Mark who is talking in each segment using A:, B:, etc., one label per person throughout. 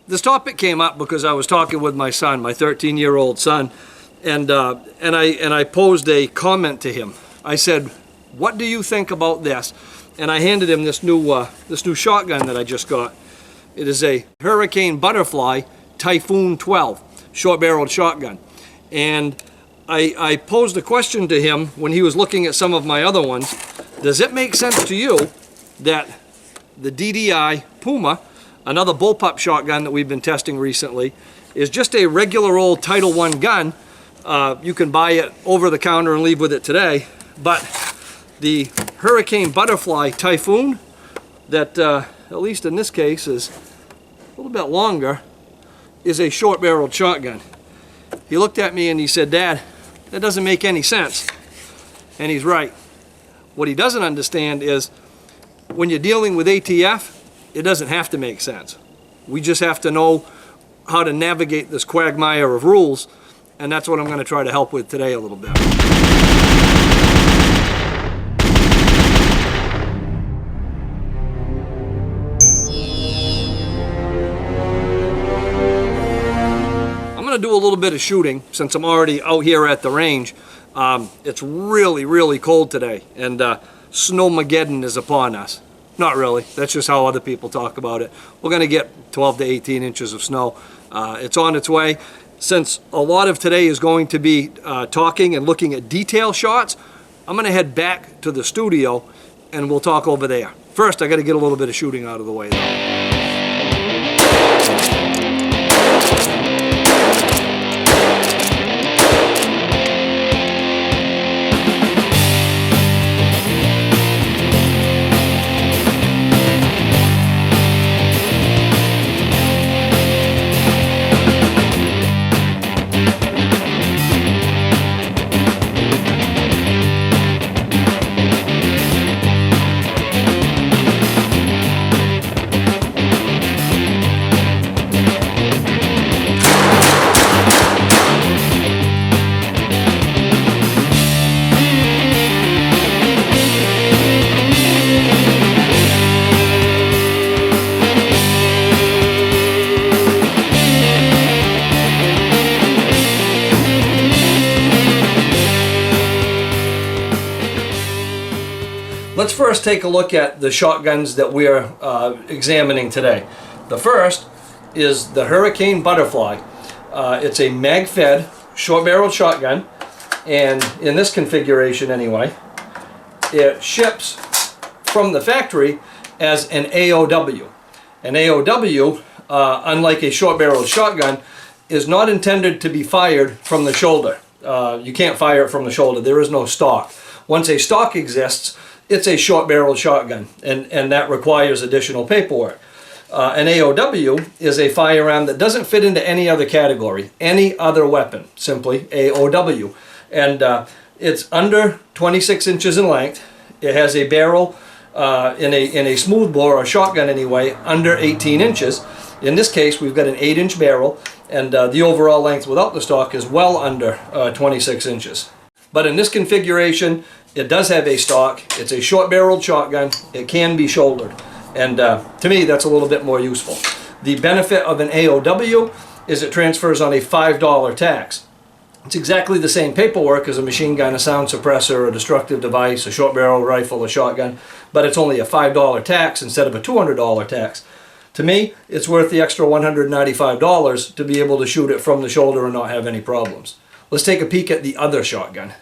A: This topic came up because I was talking with my son, my 13-year-old son, and I posed a comment to him. I said, "What do you think about this?" And I handed him this new shotgun that I just got. It is a Hurricane Butterfly Typhoon 12 short-barreled shotgun. And I posed a question to him when he was looking at some of my other ones. Does it make sense to you that the Ddi Puma, another bullpup shotgun that we've been testing recently, is just a regular old Title I gun? You can buy it over the counter and leave with it today. But the Hurricane Butterfly Typhoon, that at least in this case is a little bit longer, is a short-barreled shotgun. He looked at me and he said, "Dad, that doesn't make any sense." And he's right. What he doesn't understand is when you're dealing with ATF, it doesn't have to make sense. We just have to know how to navigate this quagmire of rules, and that's what I'm going to try to help with today a little bit. I'm going to do a little bit of shooting since I'm already out here at the range. It's really, really cold today, and Snowmageddon is upon us. Not really, that's just how other people talk about it. We're going to get 12 to 18 inches of snow. It's on its way. Since a lot of today is going to be talking and looking at detail shots, I'm going to head back to the studio and we'll talk over there. First, I got to get a little bit of shooting out of the way though. Let's first take a look at the shotguns that we're examining today. The first is the Hurricane Butterfly. It's a mag-fed short-barreled shotgun, and in this configuration anyway, it ships from the factory as an AOW. An AOW, unlike a short-barreled shotgun, is not intended to be fired from the shoulder. You can't fire it from the shoulder. There is no stock. Once a stock exists, it's a short-barreled shotgun, and that requires additional paperwork. An AOW is a firearm that doesn't fit into any other category, any other weapon, simply AOW. And it's under 26 inches in length. It has a barrel in a smoothbore, or shotgun anyway, under 18 inches. In this case, we've got an 8-inch barrel, and the overall length without the stock is well under 26 inches. But in this configuration, it does have a stock. It's a short-barreled shotgun. It can be shouldered. And to me, that's a little bit more useful. The benefit of an AOW is it transfers on a $5 tax. It's exactly the same paperwork as a machine gun, a sound suppressor, a destructive device, a short-barrel rifle, a shotgun, but it's only a $5 tax instead of a $200 tax. To me, it's worth the extra $195 to be able to shoot it from the shoulder and not have any problems. Let's take a peek at the other shotgun.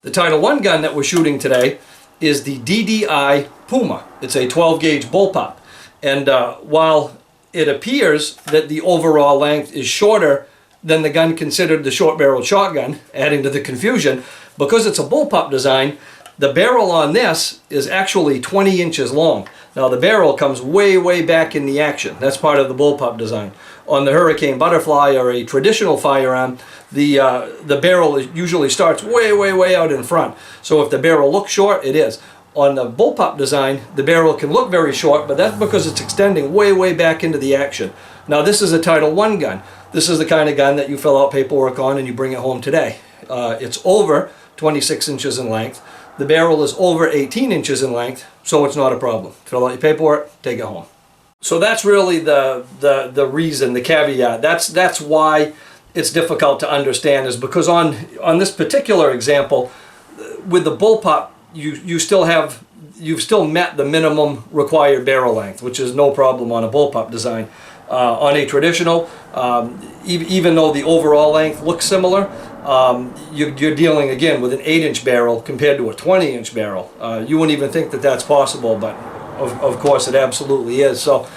A: The Title I gun that we're shooting today is the Ddi Puma. It's a 12-gauge bullpup. And while it appears that the overall length is shorter than the gun considered the short-barreled shotgun, adding to the confusion, because it's a bullpup design, the barrel on this is actually 20 inches long. Now the barrel comes way, way back in the action. That's part of the bullpup design. On the Hurricane Butterfly, or a traditional firearm, the barrel usually starts way, way, way out in front. So if the barrel looks short, it is. On the bullpup design, the barrel can look very short, but that's because it's extending way, way back into the action. Now this is a Title I gun. This is the kind of gun that you fill out paperwork on and you bring it home today. It's over 26 inches in length. The barrel is over 18 inches in length, so it's not a problem. Fill out your paperwork, take it home. So that's really the reason, the caveat. That's why it's difficult to understand, is because on this particular example, with the bullpup, you've still met the minimum required barrel length, which is no problem on a bullpup design. On a traditional, even though the overall length looks similar, you're dealing again with an 8-inch barrel compared to a 20-inch barrel. You wouldn't even think that that's possible, but of course it absolutely is. So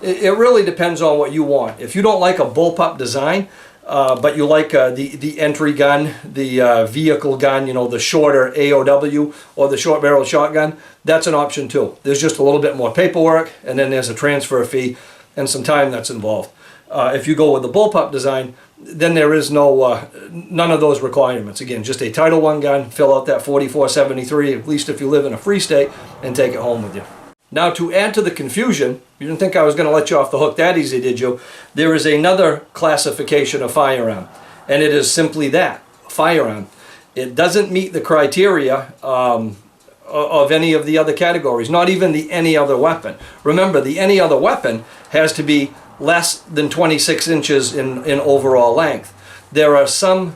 A: it really depends on what you want. If you don't like a bullpup design, but you like the entry gun, the vehicle gun, you know, the shorter AOW or the short barrel shotgun, that's an option too. There's just a little bit more paperwork, and then there's a transfer fee and some time that's involved. If you go with the bullpup design, then there is none of those requirements. Again, just a Title I gun, fill out that 4473, at least if you live in a free state, and take it home with you. Now, to add to the confusion, you didn't think I was going to let you off the hook that easy, did you? There is another classification of firearm, and it is simply that, firearm. It doesn't meet the criteria of any of the other categories, not even the any other weapon. Remember, the any other weapon has to be less than 26 inches in overall length. There are some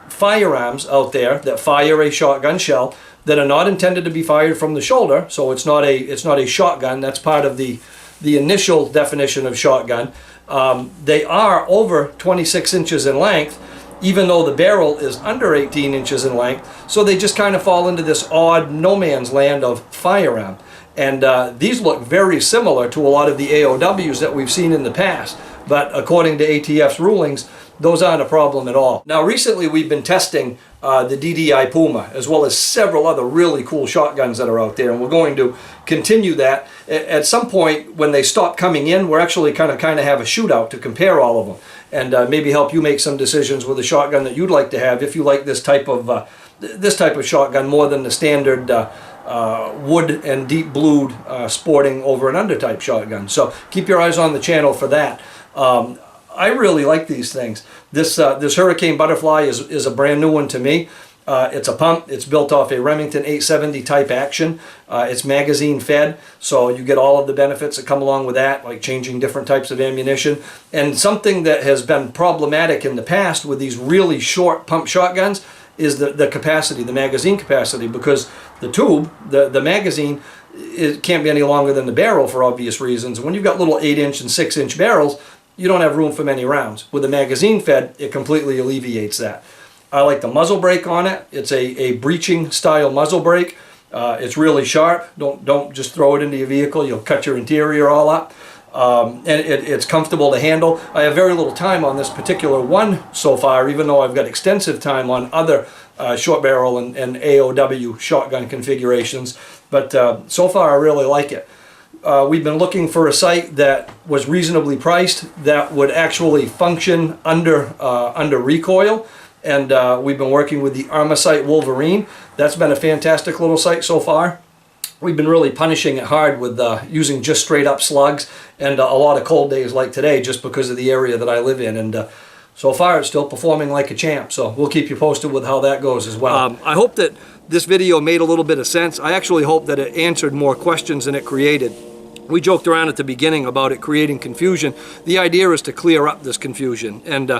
A: firearms out there that fire a shotgun shell that are not intended to be fired from the shoulder, so it's not a shotgun. That's part of the initial definition of shotgun. They are over 26 inches in length, even though the barrel is under 18 inches in length, so they just kind of fall into this odd no man's land of firearm. And these look very similar to a lot of the AOWs that we've seen in the past, but according to ATF's rulings, those aren't a problem at all. Now recently we've been testing the Ddi Puma, as well as several other really cool shotguns that are out there, and we're going to continue that. At some point when they stop coming in, we're actually kind of have a shootout to compare all of them, and maybe help you make some decisions with a shotgun that you'd like to have if you like this type of shotgun more than the standard wood and deep blued sporting over and under type shotgun. So keep your eyes on the channel for that. I really like these things. This Hurricane Butterfly is a brand new one to me. It's a pump. It's built off a Remington 870 type action. It's magazine fed, so you get all of the benefits that come along with that, like changing different types of ammunition. And something that has been problematic in the past with these really short pump shotguns is the capacity, the magazine capacity, because the tube, the magazine, it can't be any longer than the barrel for obvious reasons. When you've got little 8-inch and 6-inch barrels, you don't have room for many rounds. With a magazine fed, it completely alleviates that. I like the muzzle brake on it. It's a breeching style muzzle brake. It's really sharp. Don't just throw it into your vehicle. You'll cut your interior all up. And it's comfortable to handle. I have very little time on this particular one so far, even though I've got extensive time on other short barrel and AOW shotgun configurations. But so far I really like it. We've been looking for a sight that was reasonably priced, that would actually function under recoil, and we've been working with the Armasight Wolverine. That's been a fantastic little sight so far. We've been really punishing it hard with using just straight up slugs and a lot of cold days like today, just because of the area that I live in, and so far it's still performing like a champ. So we'll keep you posted with how that goes as well. I hope that this video made a little bit of sense. I actually hope that it answered more questions than it created. We joked around at the beginning about it creating confusion. The idea is to clear up this confusion, and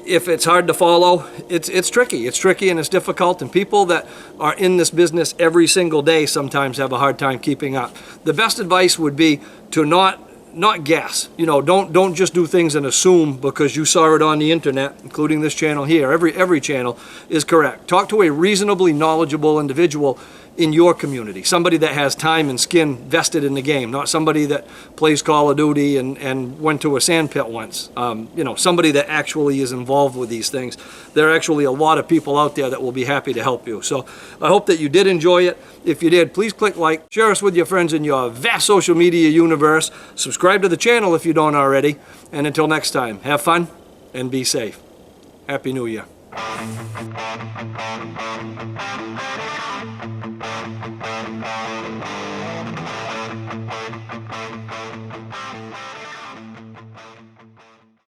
A: if it's hard to follow, it's tricky. It's tricky and it's difficult, and people that are in this business every single day sometimes have a hard time keeping up. The best advice would be to not guess. You know, don't just do things and assume because you saw it on the internet, including this channel here. Every channel is correct. Talk to a reasonably knowledgeable individual in your community, somebody that has time and skin vested in the game, not somebody that plays Call of Duty and went to a sandpit once. You know, somebody that actually is involved with these things. There are actually a lot of people out there that will be happy to help you. So I hope that you did enjoy it. If you did, please click like, share us with your friends in your vast social media universe, subscribe to the channel if you don't already, and until next time, have fun and be safe. Happy New Year.